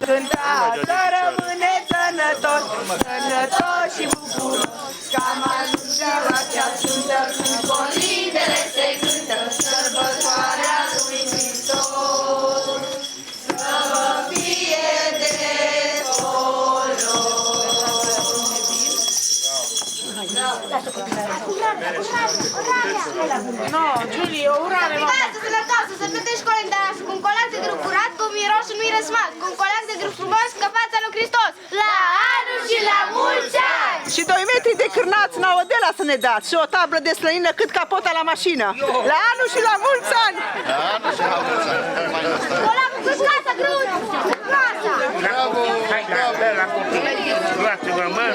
Cântată rămâne sănătos, sănătos și bucuros, ca manușeaua cea sfântă, când colindele se cântă, sărbătoarea lui Hristos. Să vă fie de No, Giulie, urare, mama! Viață sănătoasă, să plătești colindarea cu un colac de grup curat, cu miros și miros malt, cu un colac de grup frumos, ca fața lui Hristos. La anul și la mulți ani! Și 2 metri de cârnați naudela să ne dați și o tablă de slănină cât capota la mașină. La anul și la mulți ani! La anul și la mulți ani! Colacul cu casa, grâul! Casa! Bravo! Hai, la copii! Luați-vă, mă!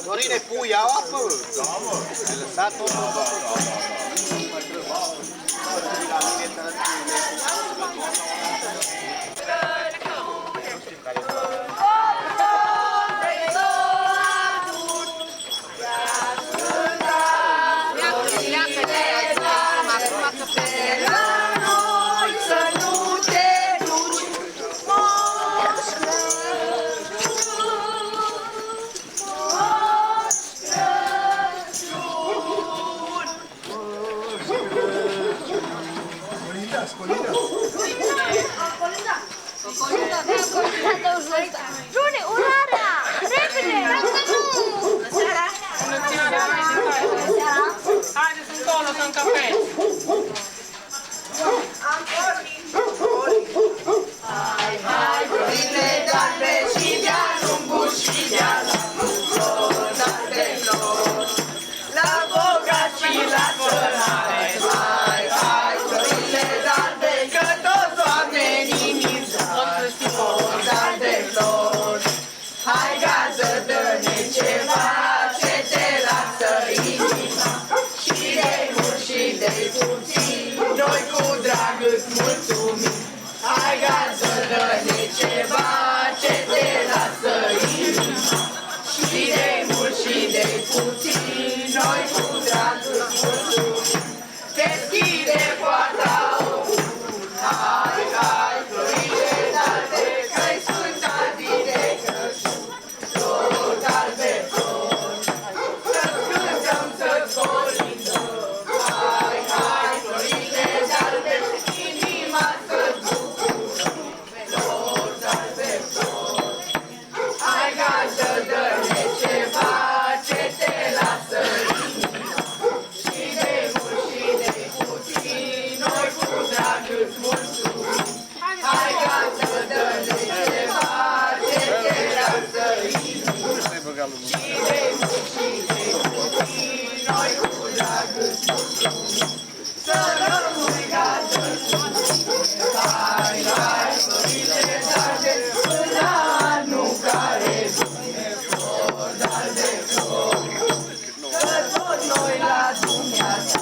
Dorine, pui, au apă? Da, mă. Ai lăsat totul. June, urarea! Repede! Haideți încolo să încăpeți! Florile darbe și de-a lungul și de-a lungul, darbe flori, la bogat și la țărare. Hai, hai, florile darbe, că toți oamenii mi-ți darbe flori. Hai, gază, dă-ne ceva ce te lasă inima, și de-i mult și de-i puțin, noi cu drag îți mulțumim. Hai, gază, dă-ne ceva ce te lasă inima, și de-i mult și de-i puțin, noi cu drag îți mulțumim. Deschide poarta, hai, hai, florile darbe, că-i sfânta zi de Crăciun, flori darbe, flori, să-ți cântăm, să-ți colindăm. Hai, hai, florile darbe, inima să-ți bucură, flori darbe, flori. Hai, gază, dă-ne ceva ce te lasă inima, și de mult și de puțin, noi cu drag îți mulțumim. Hai, gază, dă-ne ceva ce te lasă inima, și de mult și de puțin, noi cu drag îți mulțumim. Să rămâi, gază, hai, hai, florile darbe, până anul care vine, flori darbe, flori, că tot noi la dumneata.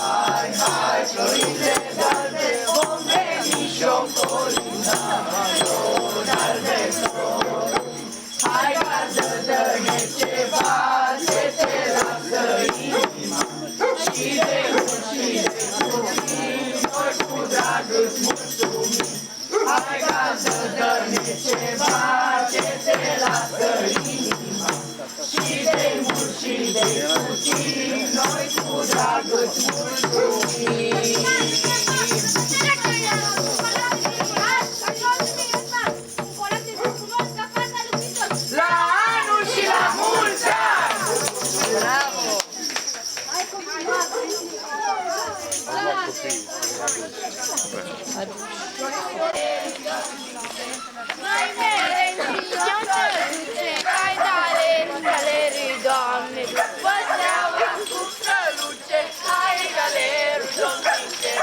Hai, hai, florile darbe, vom veni și-o colinda, flori darbe, flori. Hai, gază, dă-ne ceva ce te lasă inima, și de mult și de puțin, noi cu drag îți mulțumim. Hai, gază, dă-ne ceva ce te lasă inima, și de mult și de puțin, noi cu drag îți mulțumim. La anul și la mulți ani! Bravo! Mai mere înființă, hai dale, galerii, Doamne, după zeaua cu străluce, hai galerul, domnice,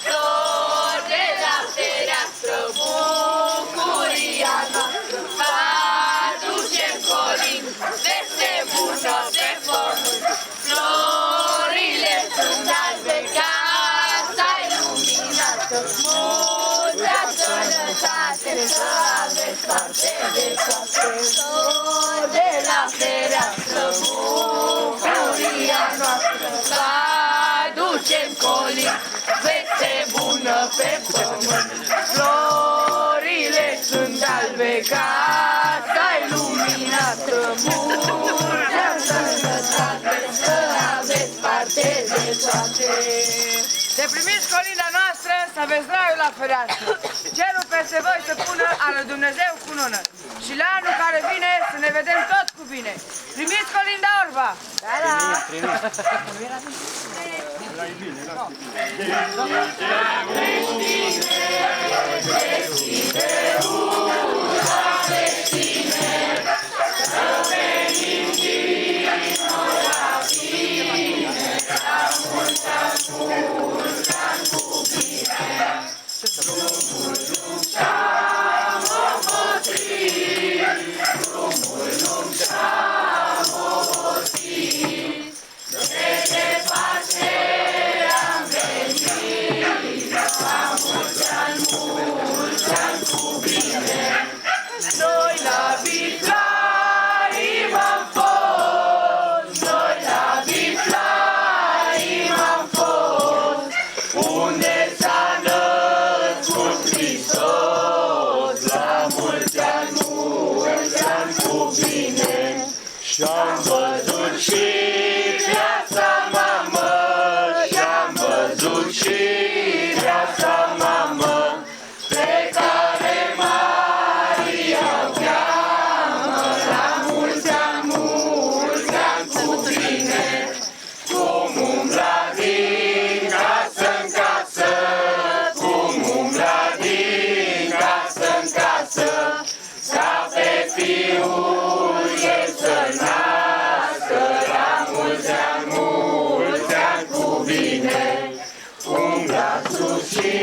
flori de la fereastră, bucuria noastră, aducem colin, veste bună pe pământ, florile sunt albe, casa-i luminată, multă sănătate, să aveți parte de toate, flori de la fereastră, bucuria noastră, să aducem colin, veste bună pe pământ, florile sunt albe, casa-i luminată, multă sănătate, să aveți parte de toate. Să primiți colina noastră, să aveți raiul la fereastră. Cerul peste voi să pună a lui Dumnezeu cunună. Și la anul care vine să ne vedem tot cu bine. Primiți colinda orba! Da, da! Să bine. Și-am văzut și viața mamă, și-am văzut și viața mamă, pe care Maria o cheamă. La mulți ani cu bine, cum umbla din casă în casă, cum umbla din casă în casă, ca pe fiul ei să nască. La mulți ani cu bine, umbla sus și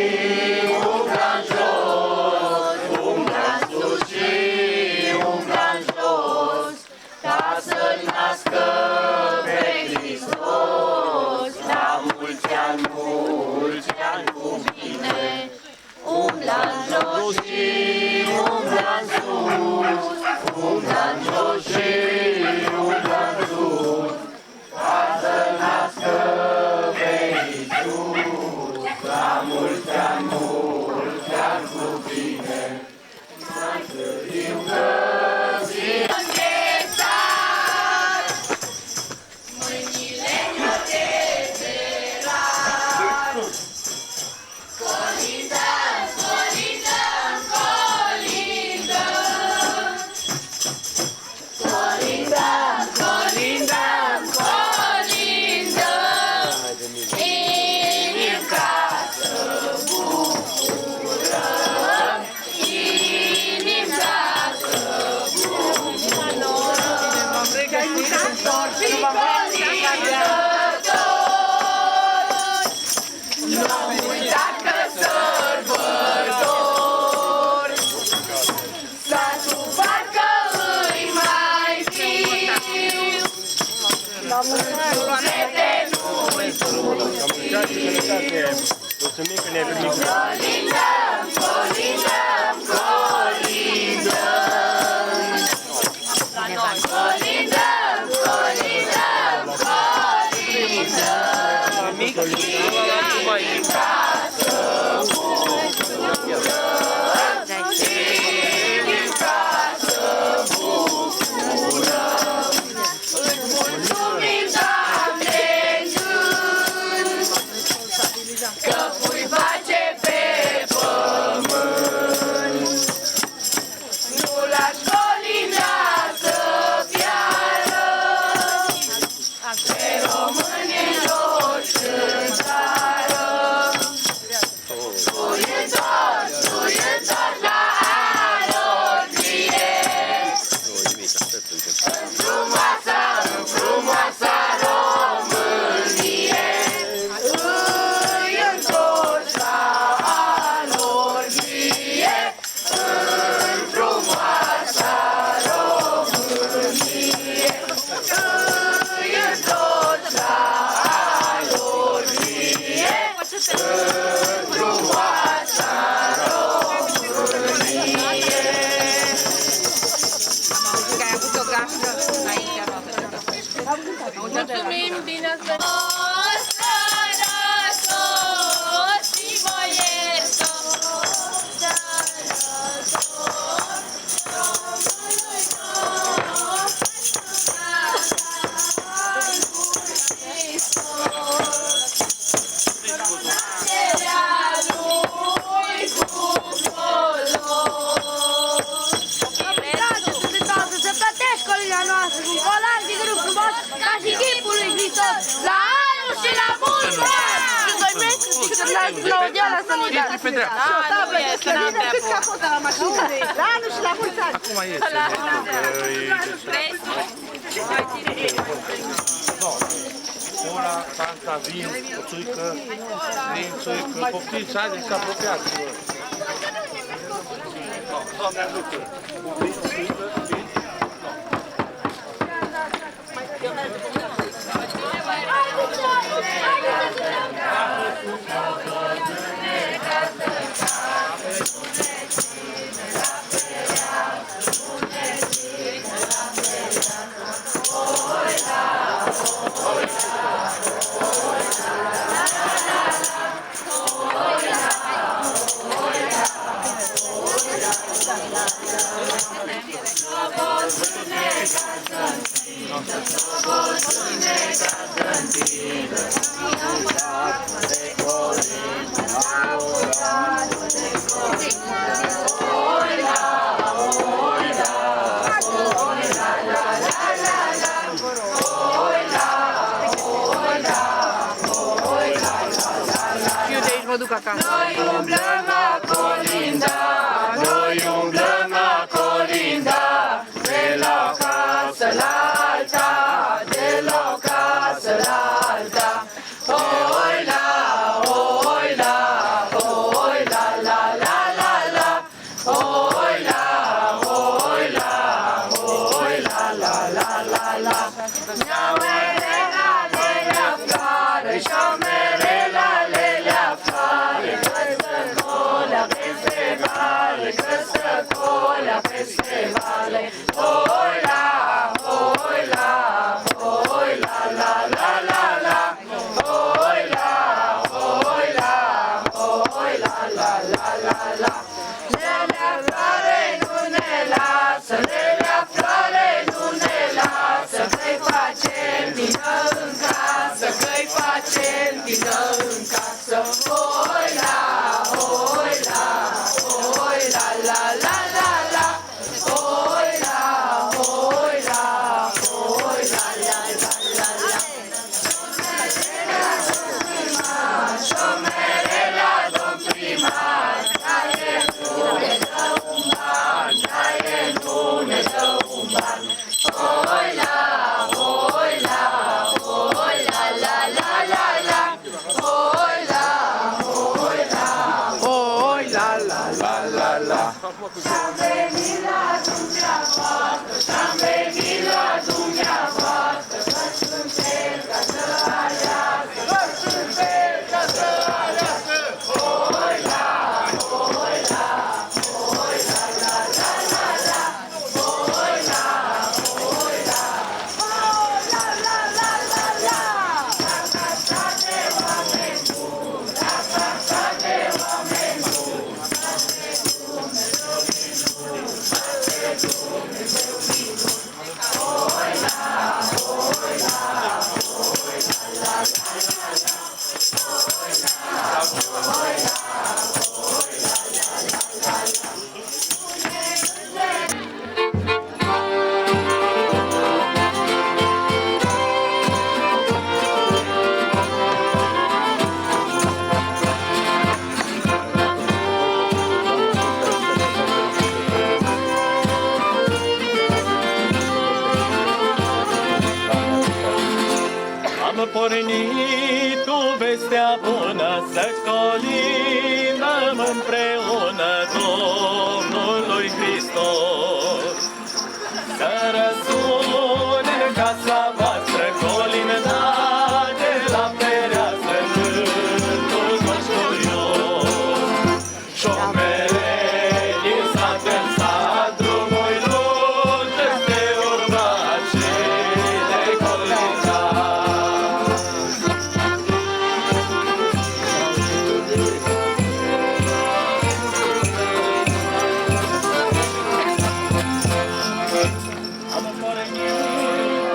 umbla jos, umbla sus și umbla jos, ca să nască pe Hristos. La mulți ani cu bine, umbla jos și umbla sus, umbla jos și umbla sus, ca să nască pe Iisus. La mulți ani cu bine, mai târziu găsim înghețat, mâinile de rat. Colindăm, colindăm, colindăm, colindăm, colindăm, colindăm, inim ca să bucurăm, inim ca să bucurăm, cantor și colindător, nu uita că sărbător, satul parcă-i mai viu, prietenul-i colindăm, colindăm, colindăm, colindăm, colindăm, colindăm, inim ca să bucurăm, inim ca să bucurăm, îți mulțumim, Doamne, în gând, că pui pace pe pământ. Nu lași colina să piară, pe românii toți în țară. Tu-i întorci la alordie, în frumoasa Românie. Îi întorci la alordie, în frumoasa Românie. Îi întorci la alordie, în frumoasa Românie. Mulțumim, bine ați venit! Să plătești colina noastră cu un colar de grup frumos, ca și chipul lui Hristos. La anul și la mulți ani! Și voi vreți să dați Claudiana să nu-i dați. Nu e să n-am treabă. La anul și la mulți ani! Ora, tanta, vin, țuică, vin, țuică, poftiți, haideți să apropiați. Doamne ajută! Vin, țuică, vin. Slava Și eu de aici mă duc acasă. Noi umblăm la colinda, noi umblăm la colinda, de la o casă la alta, de la o casă la alta. Oi la, oi la, oi la la la la la. Oi la, oi la, oi la la la la la. Șomerela, lelea floare, șomerela, lelea floare, că-ți colea peste vale, că-ți colea peste vale. Oi la, oi la, oi la la la la la. Oi la, oi la, oi la la la la la. Lelea floare nu ne lasă, lelea floare nu ne lasă, că-i facem vină în casă, că-i facem vină în casă. Oi la, oi la, oi la la la la la. Oi la, oi la, oi la la la la la. Șomerela, domn primar, daie nu ne dă un ban, daie nu ne dă un ban. Oi la, oi la, oi la la la la la. Oi la, oi la, oi la la la la la. Și-am venit la dumneavoastră, și-am venit la dumneavoastră, că suntem ca să alească, că suntem ca să alească. Oi la, oi la, oi la la la la la. Oi la, oi la, oi la la la la la. La casa de oameni buni, la casa de oameni buni, oi la, oi la, oi la la la la la. Oi la, oi la, oi la la la la la. Am pornit cu vestea bună să colinăm împreună Domnului Hristos. Să răsune în casa voastră colinda de la fereastră cântul moșturios. Șomereli în sat, drumul lung este urmat și de colinda. Am pornit cu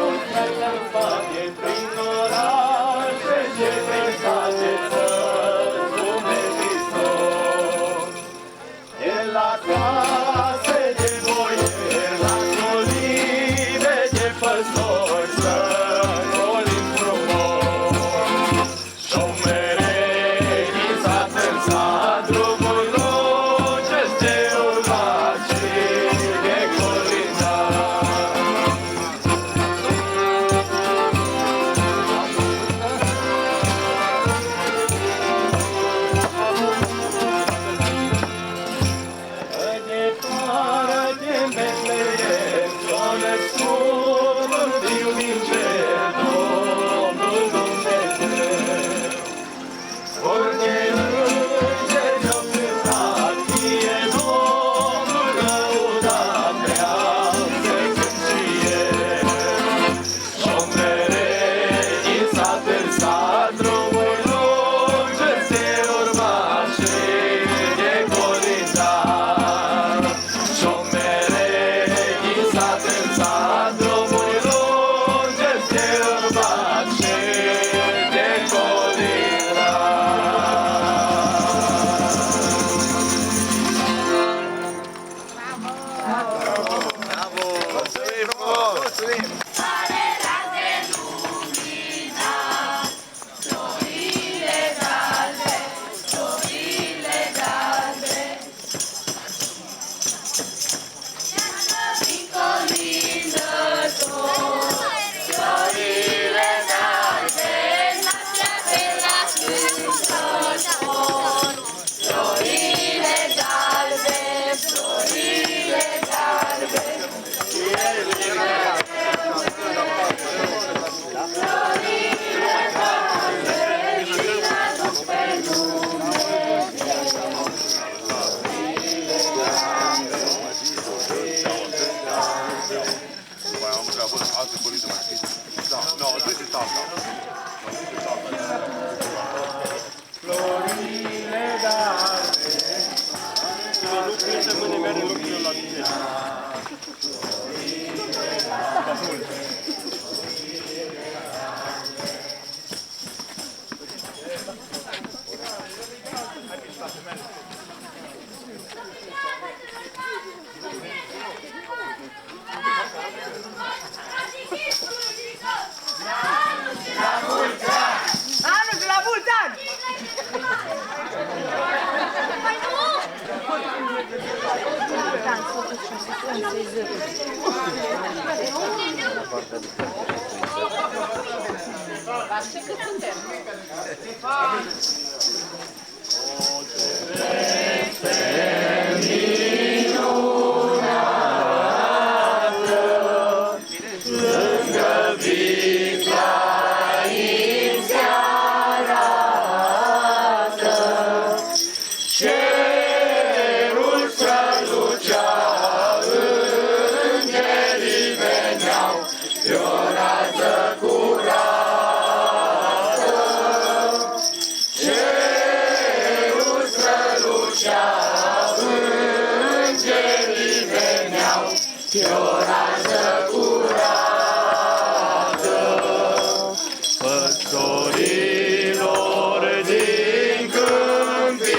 Păstorilor din câmpie,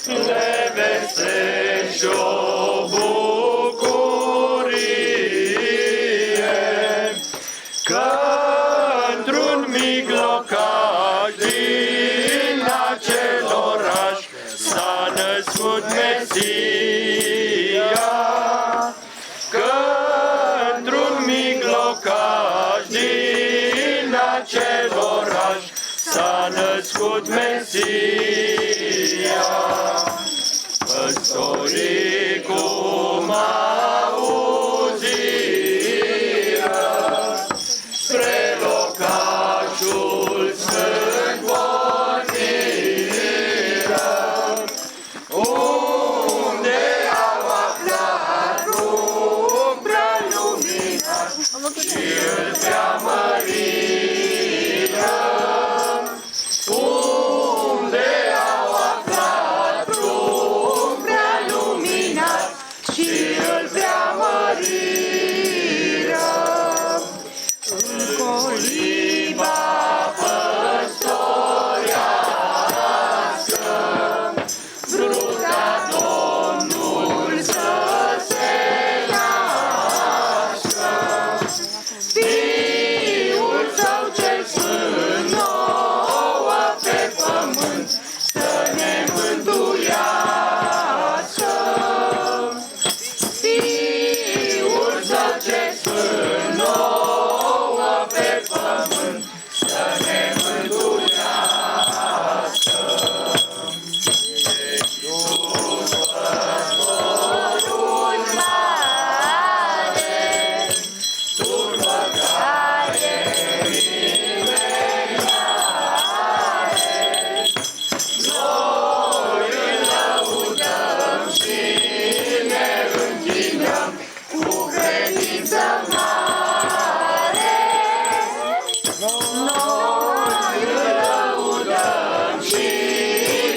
le vestești o bucurie, că într-un mic locaș din acel oraș s-a născut Mesia, că într-un mic locaș din acel oraș s-a născut Mesia. Păstorii cum auziră spre locașul sfânt porniră, unde au aflat umbra luminat și îl preamăriră, unde au aflat umbra luminat și îl preamăriră. În coliba păstorească, bruta Domnul să se nască, Fiul Său cel Sfânt nouă pe pământ să ne mântuiască. Fiul Său cel Sfânt nouă pe pământ să ne mântuiască. Iisus păstorul mare, turmă care nimeni noi îl lăudăm și ne închinăm cu credință mare. Noi îl lăudăm și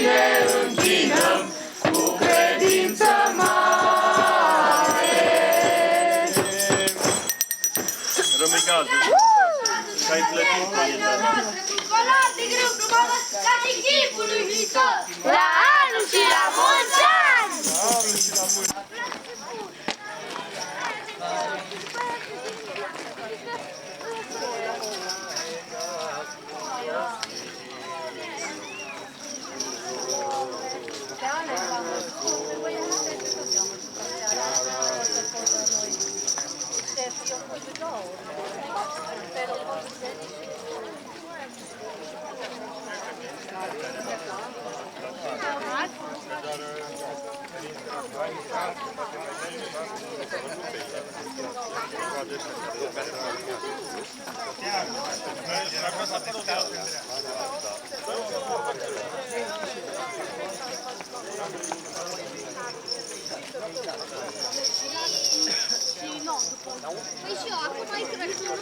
ne închinăm cu credință mare. Rămâi gază, că ai plătit părința. Colar de greu frumos, ca și chipul lui Hristos. La anul și la mulți ani! Păi și eu, acum mai Crăciunul,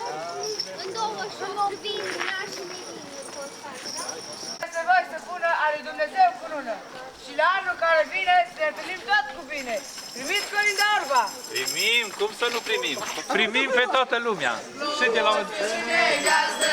în 28 vin ea și Să voi să pună a lui Dumnezeu cu lună. Și la anul care vine să ne întâlnim tot cu bine. Primiți Colinda Orba! Primim, cum să nu primim? Primim pe toată lumea. Și de la Slobodne gazda,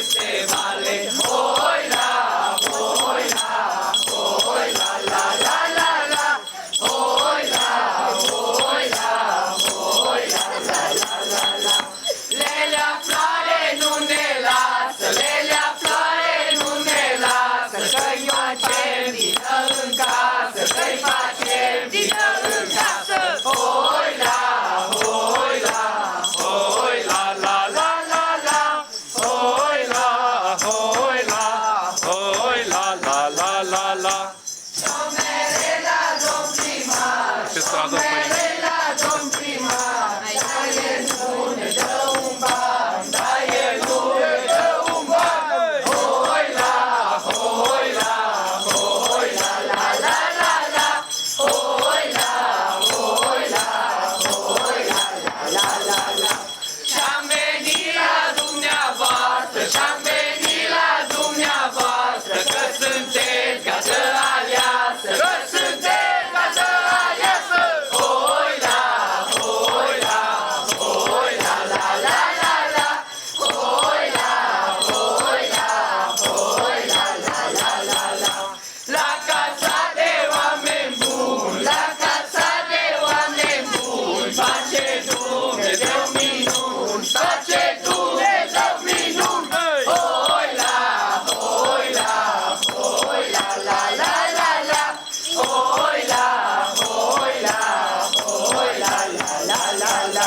festivale. Hoi la, hoi la, hoi la la la la la. Hoi la, hoi la, hoi la la la la la. Lelea floare nu ne lasă, Lelea floare nu ne lasă, că-i facem vină în casă, că-i facem vină în casă. Hoi la, hoi la, hoi la la la la la. Hoi la, hoi la, hoi la la la la la. Somerela, domn primar, Ce stradă, păi? somerela, domn primar, da el nu ne dă un ban, da el nu ne dă un ban. Hoi la, hoi la, hoi la la la la la. Hoi la, hoi la, hoi la la la la la. Și-am venit la dumneavoastră, și-am venit la dumneavoastră, că sunteți gază aleasă, că sunteți gază aleasă. Hoi la, hoi la, hoi la la la la la. Hoi la, hoi la, hoi la la la la la. La casa de oameni buni, la casa de oameni buni, face Dumnezeu minuni, face Dumnezeu minuni. Hoi la, hoi la, hoi la la la la la. Hoi la, hoi la, hoi la la la la la.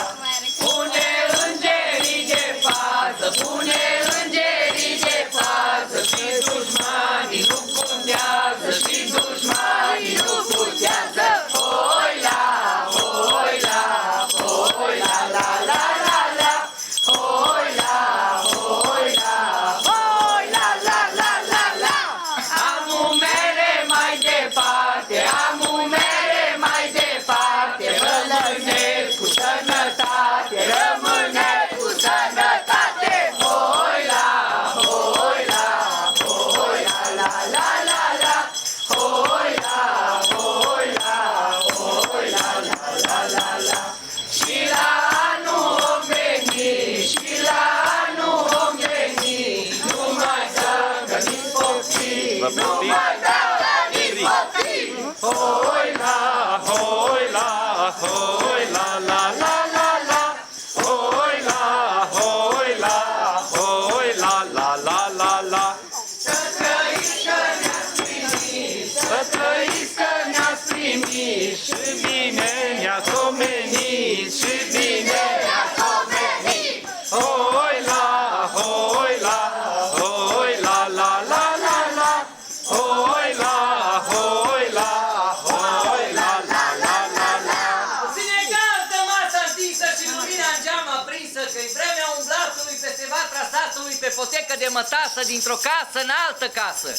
Pune îngerii de față, pune îngerii de față, și dușmanii nu contează, și dușmanii nu putează. Hoi la, hoi la, hoi la la la la la. Hoi la, hoi la, hoi la la la la la. Am umere mai departe, am umere mai departe, rămâneți cu sănătate, rămâneți cu sănătate. Hoi la, hoi la, hoi la la la la la. Hoi la, hoi la, hoi la la la la la. Și la anul om veni, și la anul om veni, numai să găsiți poftim, numai să găsiți poftim. Hoi la, hoi la, hoi la la la la la. Hoi la, hoi la, hoi la la la la la. Să trăiți că ne-ați primit, să trăiți că ne-ați primit, Și bine ne-ați omenit, și bine ne-ați omenit. hoi la, hoi la, hoi la la la la la. Hoi la, hoi la, hoi la la la la la. Ține gardă masa întinsă și lumina în geam aprinsă, că-i vremea umblatului pe sevatra satului, pe potecă de mătasă, dintr-o casă în altă casă.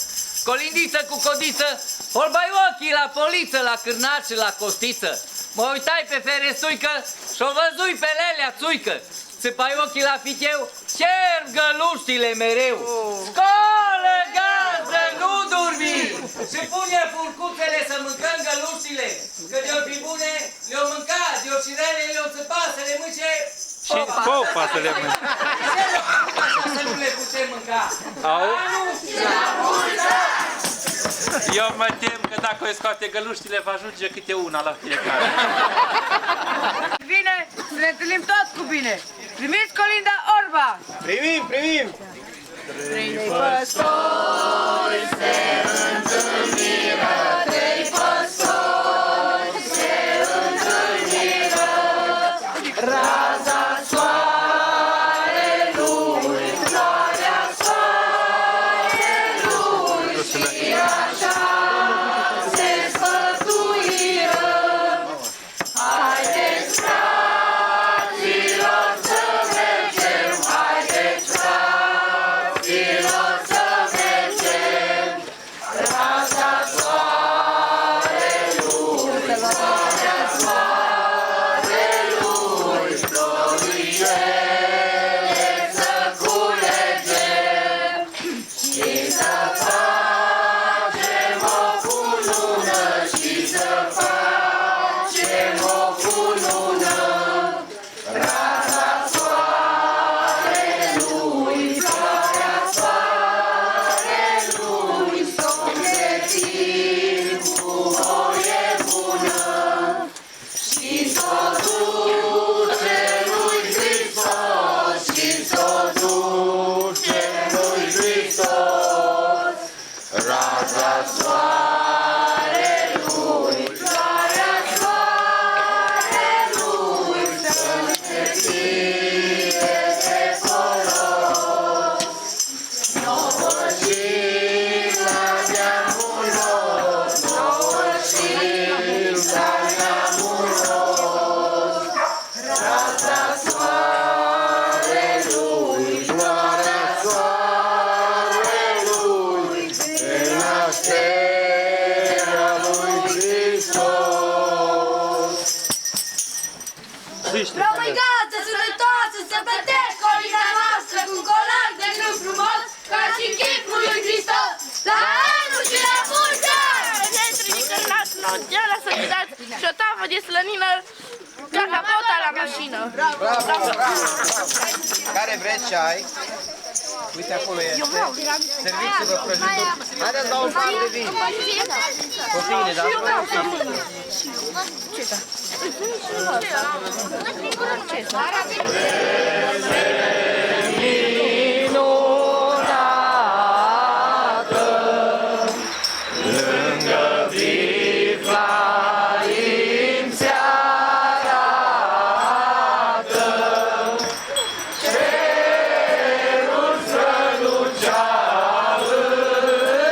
Colindiță cu codiță, holbai ochii la poliță, la cârnaț și la costiță. Mă uitai pe ferestuică și-o văzui pe Lelea țuică. Țâpai ochii la ficheu, cer găluștile mereu. Scolă, gazdă, nu dormi! Și pune furcuțele să mâncăm găluștile, că de-o fi bune le-o mânca, de-o fi rele le-o țăpa să le mânce Și popa să le mânci. să nu le putem mânca. Au? La multă! Eu mă tem că dacă o scoate găluștile, va ajunge câte una la fiecare. Bine, să ne întâlnim toți cu bine. Primiți colinda Orba! Primim, primim! Trei păstori se întâlniră, trei păstori se întâlniră. Raza soarelui, floarea soarelui, și așa se sfătuiră. Haideți, fraților, să mergem, haideți, fraților, să mergem. Raza Rămâigață, sănătoasă, să plătești colina noastră cu un colar de grâu frumos, ca și chipul lui Hristos, la anul și la mulți ani! Trimită la Slăgeala să ne dați și o tavă de slănină ca capota la mașină. Bravo! Care vreți ceai? Uite acolo este. Serviți-vă prăjitul. Haideți la un pahar de vin. Copiii, da? Eu vreau să mână. Lângă Viflaim se arată, cerul strălucea,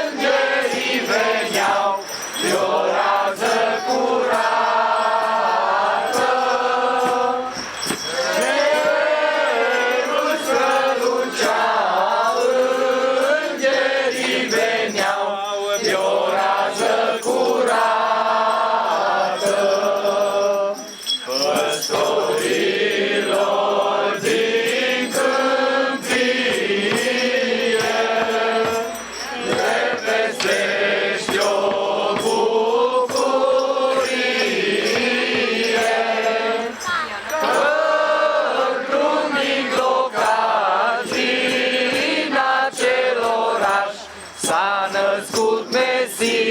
îngerii veneau pe o rază curată. Cerul strălucea, îngerii veneau pe o rază curată. Păstorilor din câmpie, le vestești o bucurie, că lumii glocazii în acel oraș s-a născut Mesia.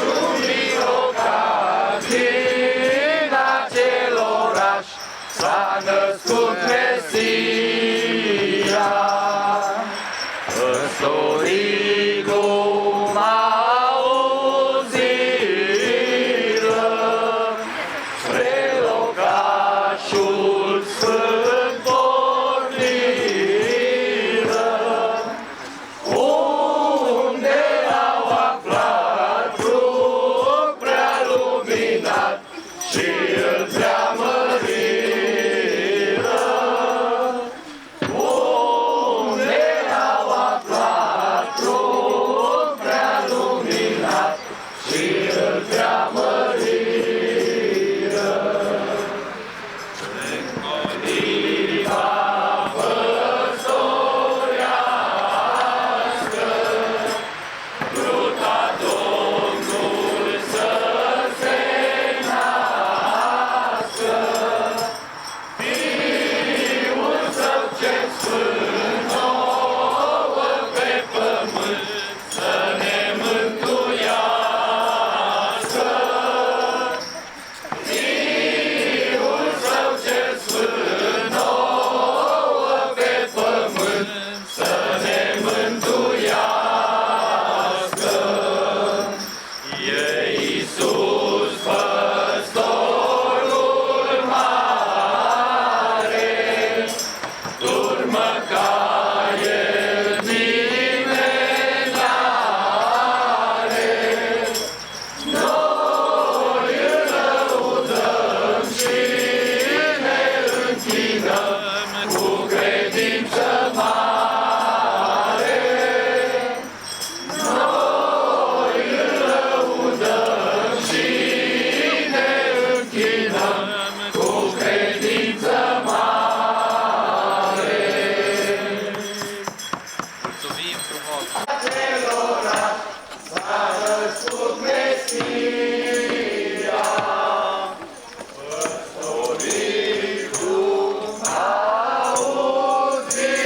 Lumii glocazii în acel oraș s-a născut Mesia. Păstorii gluma auziră, spre locașul sfânt porniră, unde au aflat trup prea luminat și îl preamăriră. Unde au aflat trup prea luminat și îl preamăriră. Oliva păstorească, ruta Domnului să se nască, Fiul Său cel Sfânt nouă pe pământ să ne mântuiască. Fiul Său cel Sfânt nouă pe pământ să ne mântuiască. E Iisus păstorul mare, turmă ca El nimeni n-are. Noi îl lăudăm și ne închinăm cu credință mare. Noi îl lăudăm și ne închinăm cu credință mare. Mulțumim frumos! S-a născut Mesia, păstorii cum auziră,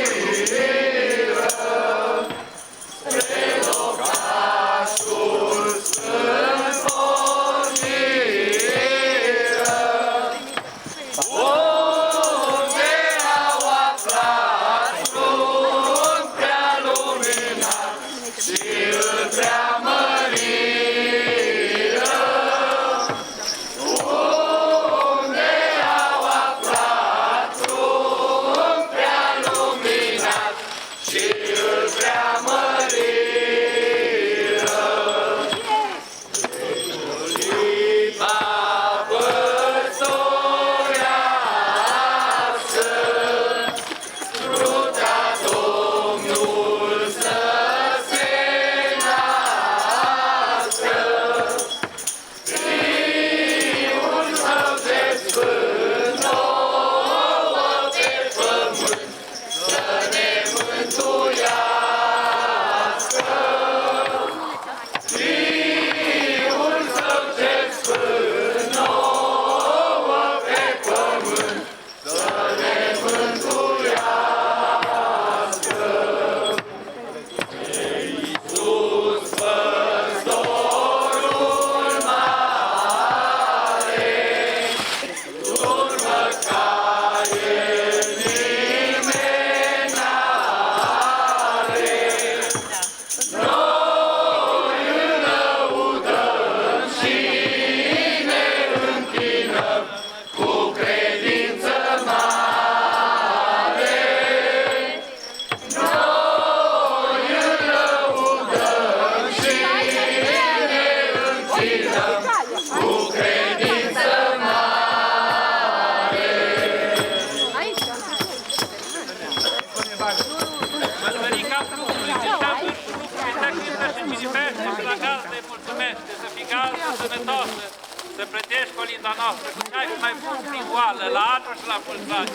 colinda noastră cu cei mai bun prin oală, la anul și la mulți ani.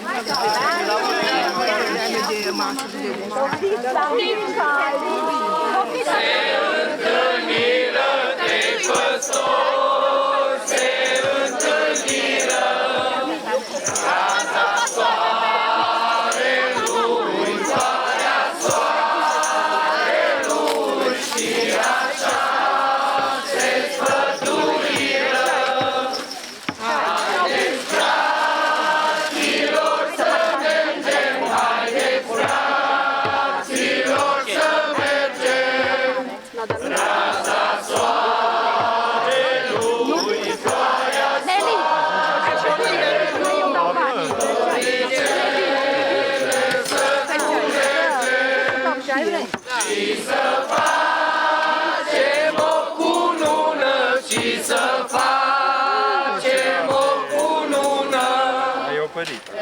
Se întâlniră trei păstori, se întâlniră raza soarelui, soarea soarelui și așa se sfătuiră. Haideți, fraților, să mergem, haideți, fraților, să mergem. Raza soarelui, soarea și să facem o cunună, și să facem o cunună.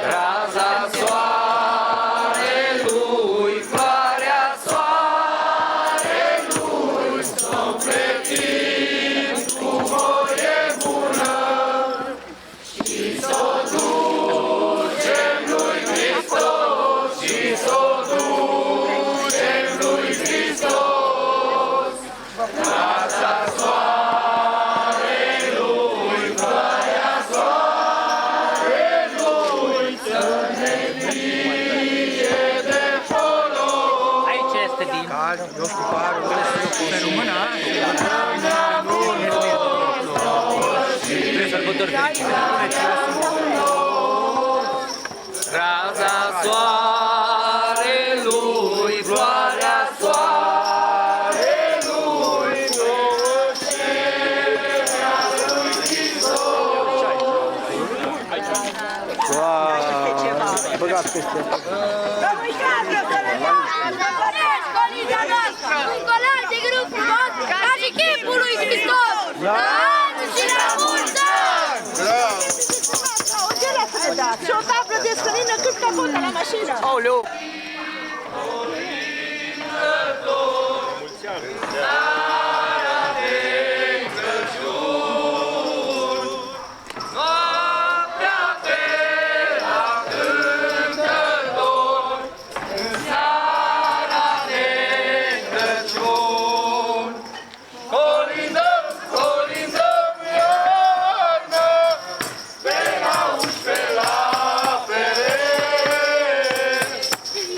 Raza soarelui, floarea soarelui, să-o plătim cu voie bună și să-o ducem lui Hristos, și să-o ducem lui Hristos. Raza soarelui, floarea soarelui, să ne fie de folos. Aici este din raza soarelui, floarea soarelui, roșirea lui Hristos. Băgați peste. Colinda noastră! Un colar de grup frumos ca și chipul lui Hristos! La anul și la mulți ani! Și o tablă de scălină cât capotă la mașină. Aoleu! Noaptea pe la cântător, în seara de Crăciun, colindăm, colindăm iarnă, pe la uși, pe la pereți.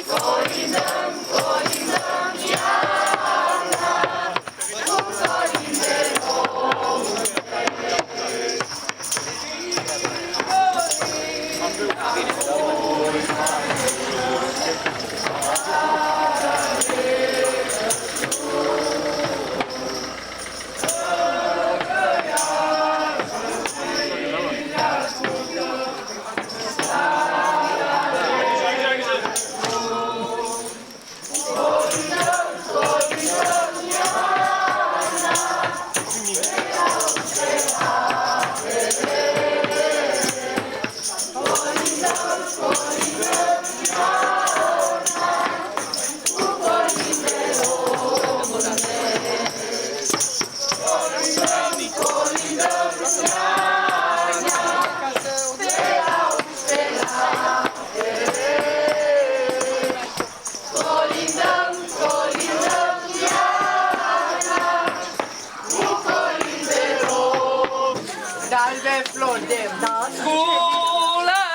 Colindăm, colindăm iarnă, cu colinde nouă.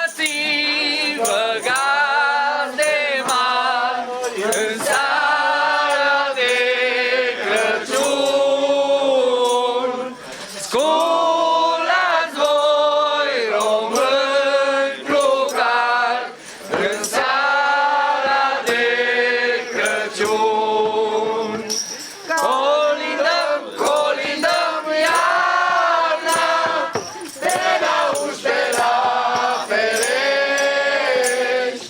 Sculați-vă, gazde mari, în seara de Crăciun. Sculați voi, români plucari, în seara de Crăciun. Colindăm, colindăm iarna, pe la uși, pe la pereți.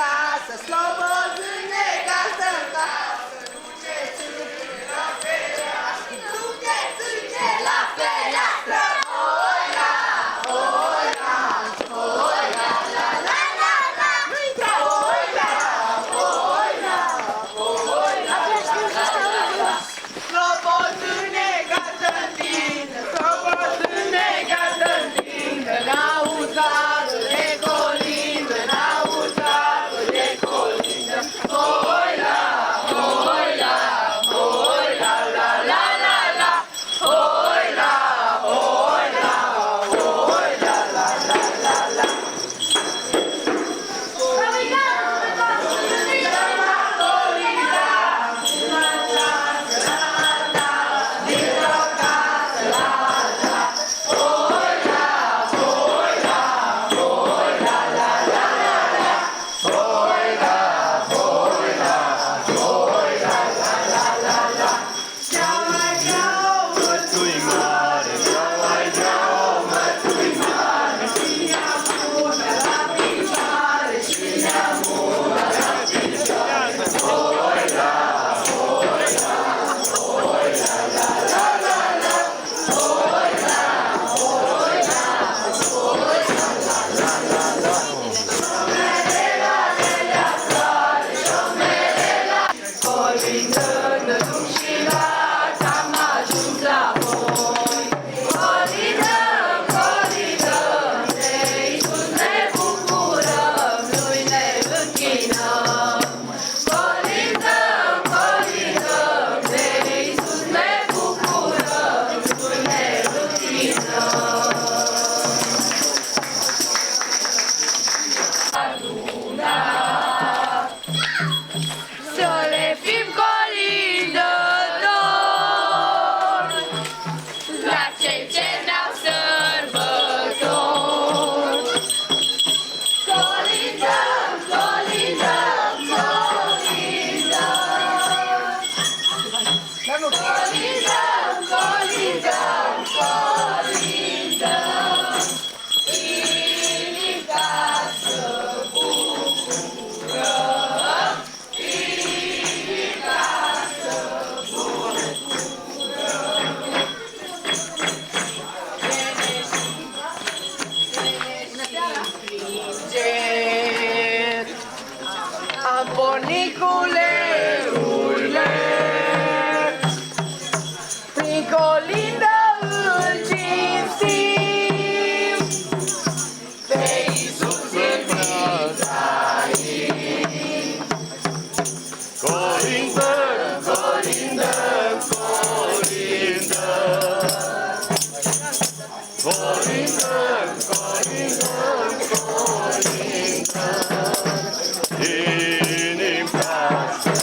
Casă, slobozâne, casă în casă, duceți-ne la fereastră, oi la, oi la, oi la, la, la, la, la, oi la, oi la, oi la, slobozâne, casă-n tindă, slobozâne, casă-n tindă, n-auzi de colindă, n-auzi de colindă, oi la, oi la, oi la, la, la, la, la, oi la, oi la, oi la, la, la, la, la. Să le fim colindători la cei ce ne-au sărbători. Colindăm, colindăm, colindăm. Colindăm, colindăm, colindăm. Inimi ca să bucurăm, inimi ca să bucurăm. Am pornit cu leurile, prin colindă îl cinstim, pe Iisus Ibrahim. Colindăm, colindăm, colindăm. Colindăm, colindăm, colindăm. Inim ca să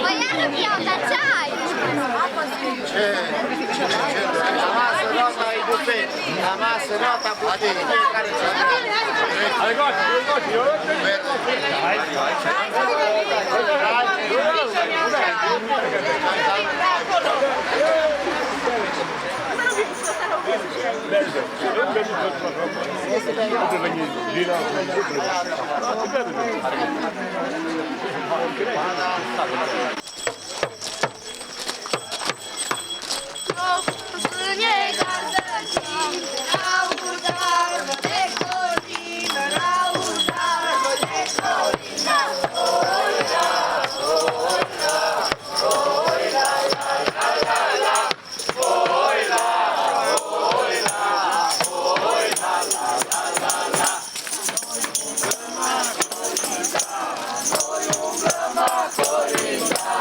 Ma iară piața, ce ai? La masă nota e bufet. La masă nota bufet. Fiecare Colinda,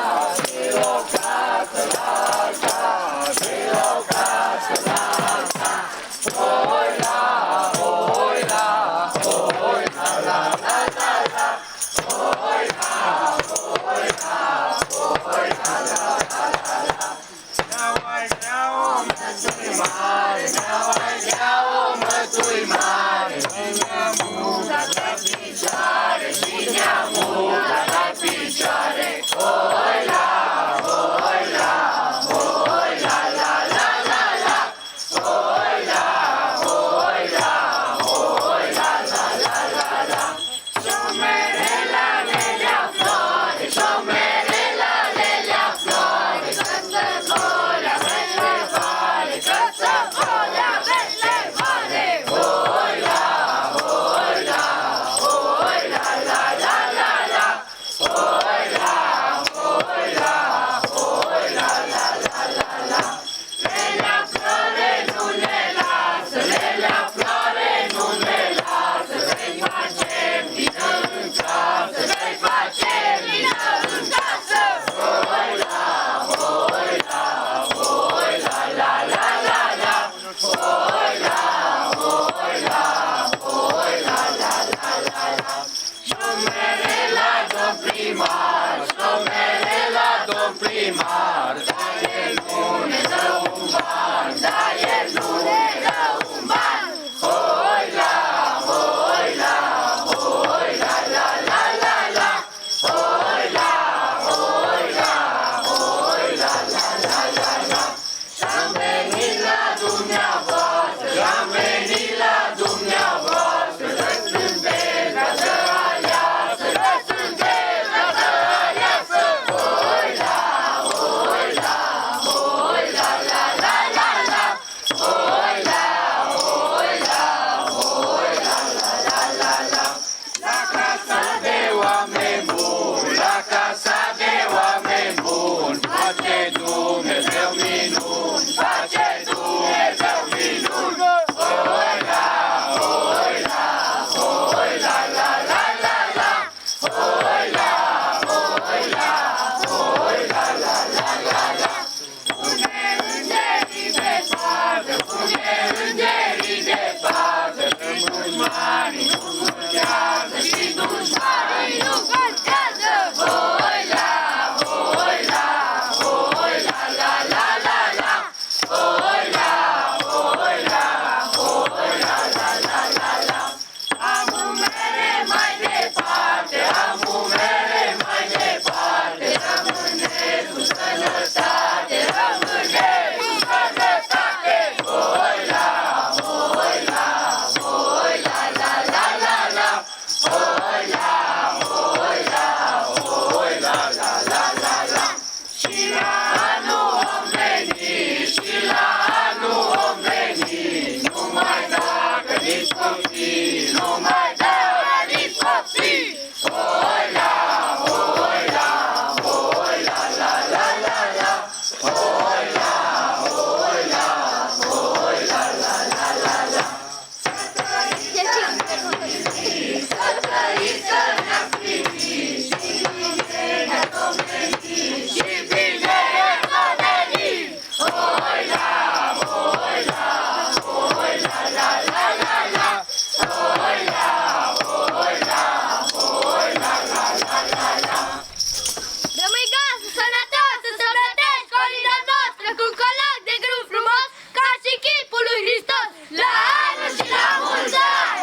Rămâi gază, sănătoasă, să plătești colina noastră cu un colac de grup frumos ca și chipul lui Hristos. La anul și la mulți ani!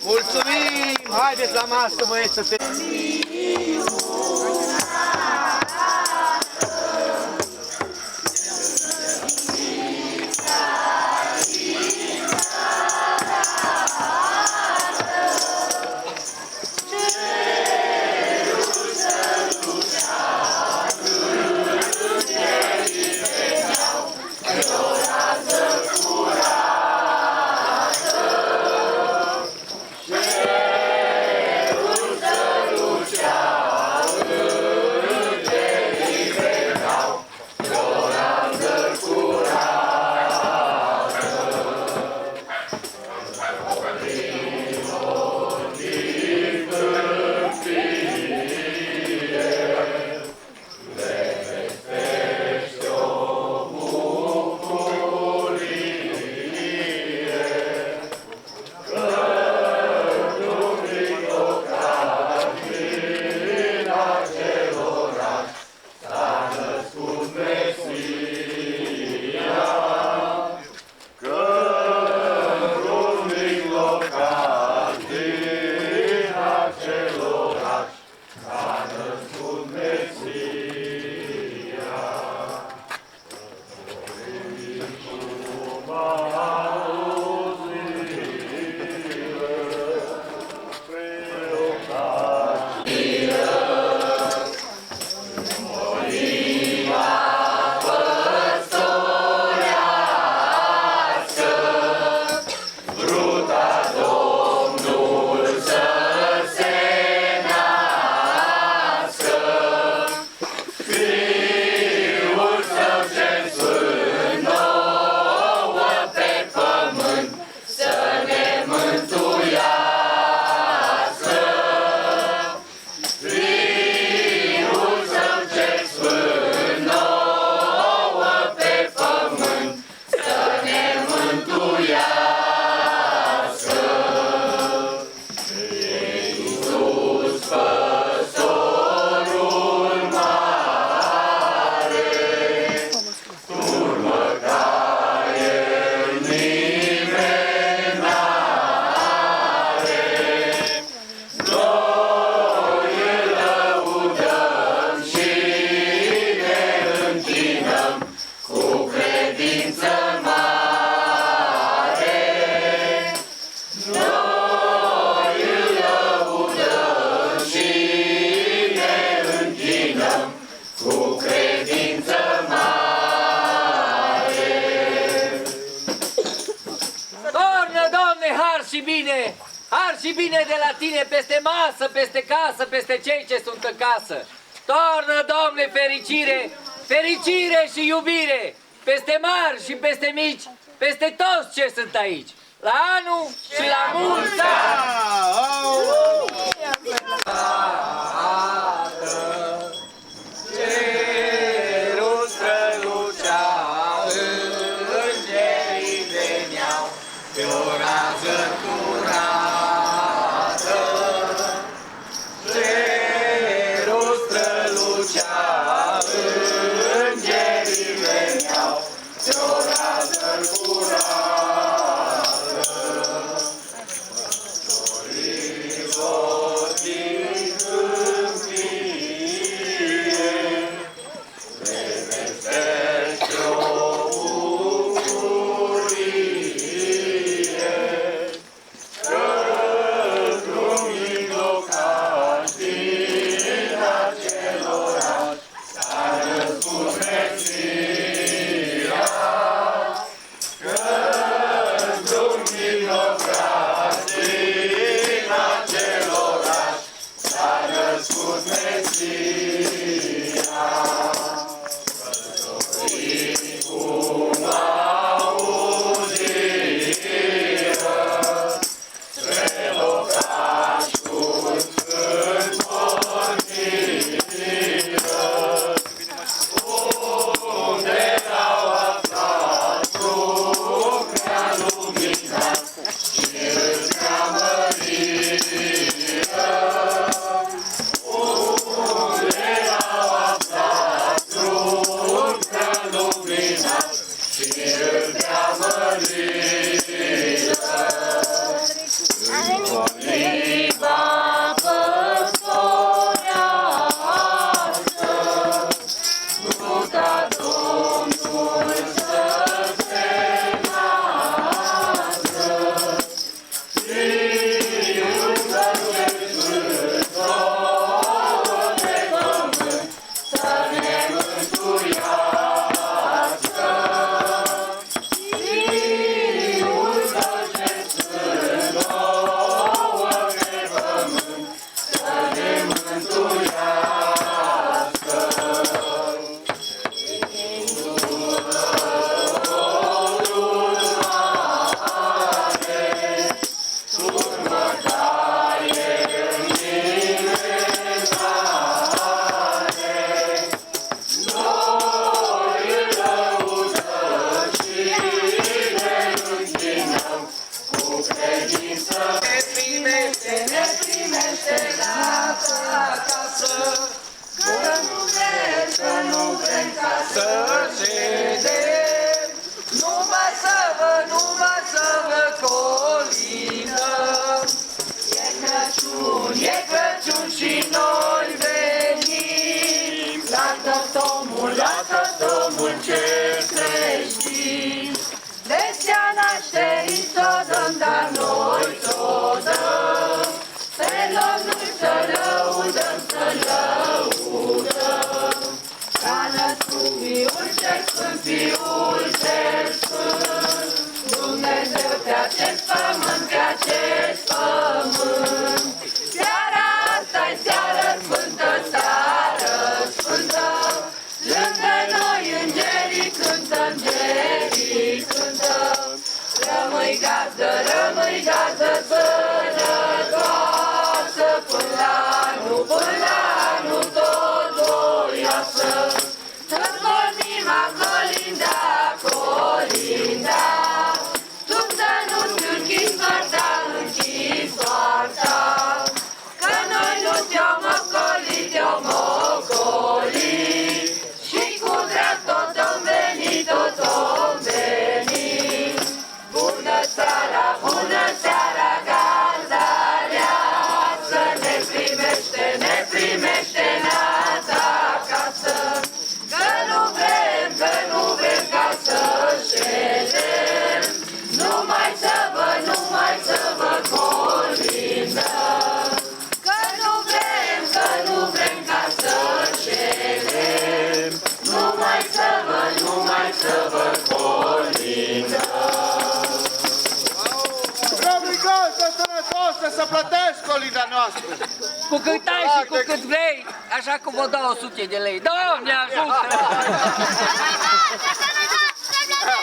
Mulțumim! Haideți la masă, băieți, să te... mari și bine de la tine peste masă, peste casă, peste cei ce sunt în casă. Toarnă, Doamne, fericire, fericire și iubire peste mari și peste mici, peste toți ce sunt aici. La anul și la mulți ani! Cerul strălucea, îngerii veneau pe o rază curată. Cerul strălucea, îngerii veneau pe o rază curată. Bravo, Igor, costă să plătești colina noastră? Cu cât ai și cu cât vrei, așa cum vă dau 100 de lei. Doamne ajută!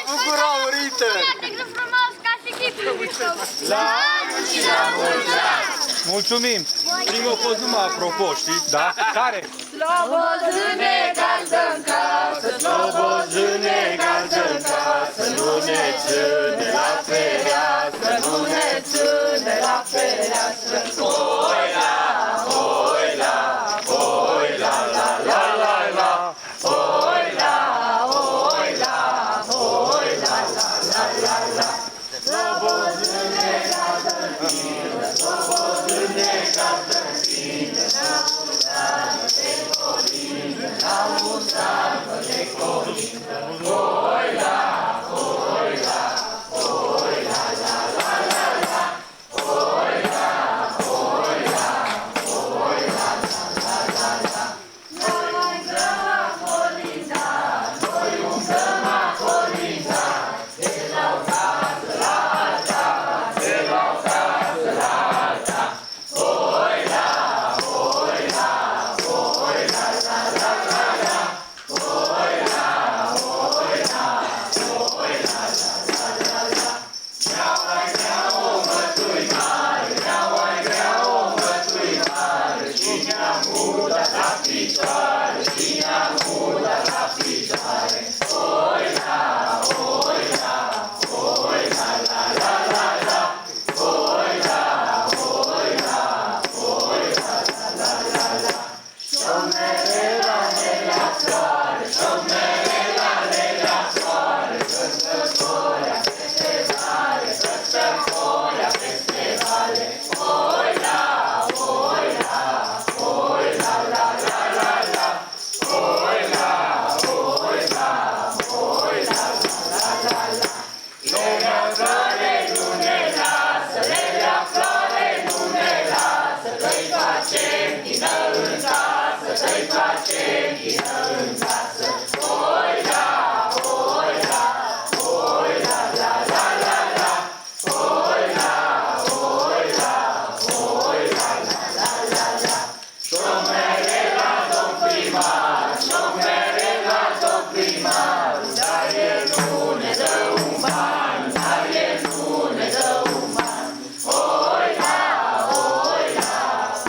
Bucurau, Rită! La anul și la mulți ani! Mulțumim! Primul a fost numai apropo, știi? Da? Care? Slobozâne gardă-n casă, slobozâne gardă-n casă, nu ne ține la fereastră, nu ne ține la fereastră. Hoi la, hoi la, hoi la, la, la, la, la, hoi la, hoi la, hoi la, la, la, la, la. Slobozâne gardă-n tine, slobozâne gardă-n tine, la mulți ani de colindă, hoi la, hoi la, hoi la, la, la, la, la, hoi la, hoi la, hoi la, la, la, la, la. Noi umblăm a colinda, noi umblăm a colinda, de la o casă la alta, de la o casă la alta, hoi la, hoi la, hoi la, la, la, la, la, hoi la, hoi la, hoi la, la, la, la, la. Vreau-ai grea o mătui mare, vreau-ai grea o mătui mare, cine-a mudat la picioare, cine-a mudat la picioare, hoi la, hoi la, hoi la, la, la, la, la, hoi la, hoi la, hoi la, la, la, la, la. Șomerela de la floare, șomerela de la floare, căsătoria peste vale, căsătoria peste vale, hoi la, hoi la, hoi la, la, la, la, la, hoi la, hoi la, hoi la, la, la, la, la. Lelea floare nu ne lasă, lelea floare nu ne lasă, că-i facem chină în casă, că-i facem chină în casă, hoi la, hoi la, hoi la, la, la, la, la, hoi la, hoi la, hoi la, la, la, la, la. Șomerela, domn primar, șomerela, domn primar, dar el nu ne dă un ban, dar el nu ne dă un ban, hoi la, hoi la,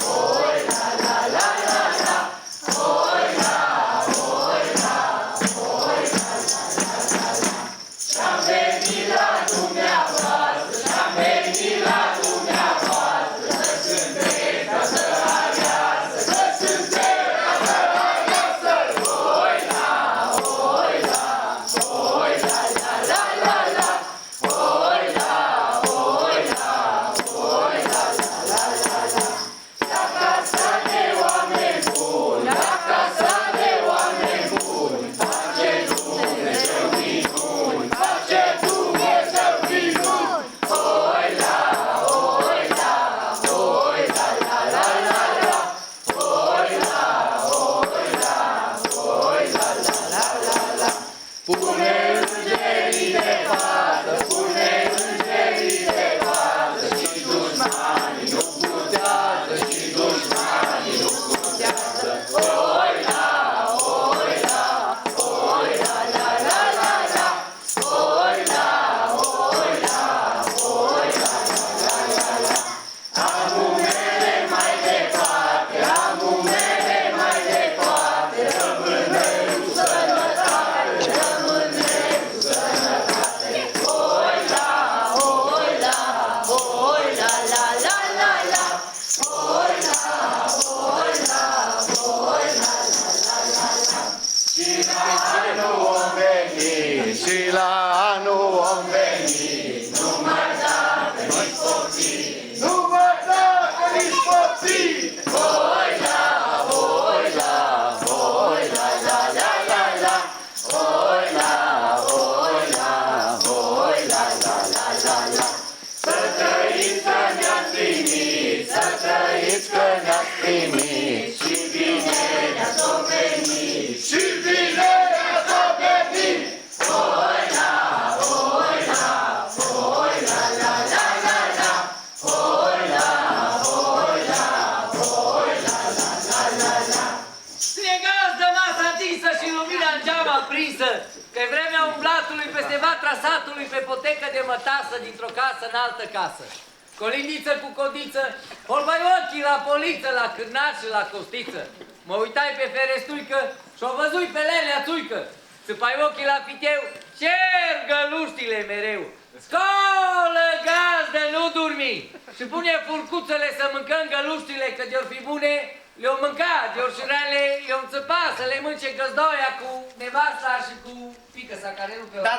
hoi la, la, la, la, la, hoi la, hoi la, hoi la, la, la, la, la. Și-am venit la dumneavoastră, și-am venit la dumneavoastră, că sunteți ca să aleasă, că sunteți ca să aleasă, hoi la, hoi la, hoi la, la, la, la, la, hoi la, hoi la, hoi la, la, la, la, la. La casa de oameni buni, la casa de oameni buni, face Dumnezeu minuni, face Dumnezeu minuni, hoi la, hoi la, hoi la, la, la, la, la, hoi la, hoi la, hoi la, la, la, la, la. Pune îngerii de pază, pune îngerii de pază, și dușmanii nu putează, și dușmanii nu putează, hoi la, hoi la, hoi la, la, la, la, la, hoi la, hoi la, hoi la, la, la, la, la. Am umere mai departe, am umere mai departe, rămâne cu sănătate, rămâne cu sănătate, hoi la, hoi la, hoi la, la, la, la, la, hoi la, hoi la, hoi la, la, la, la, la. Și la anul om veni, și la anul om veni, nu mai dacă nici copii, nu mai dacă nici copii, hoi la, hoi la, hoi la, la, la, la, la, hoi la, hoi la, hoi la, la, la, la, la. Să trăiți că ne-ați primit, să trăiți că ne-ați primit, și bine ne-ați venit, și bine ne-ați venit, hoi la, hoi la, hoi la, la, la, la, la, hoi stinsă și lumina în geam aprinsă, că-i vremea umblatului peste vatra satului, pe potecă de mătasă, dintr-o casă în altă casă. Colindiță cu codiță, holbai ochii la poliță, la cârnaș și la costiță. Mă uitai pe ferestruică și-o văzui pe lelea țuică. Țâpai ochii la fiteu, cer găluștile mereu. Scolă, gazdă, nu dormi! Și pune furcuțele să mâncăm găluștile, că de-or fi bune, le-o mânca, de-or șureale, le-o țăpa, să le mânce găzdoia cu nevasta și cu pică sa care nu pe Da.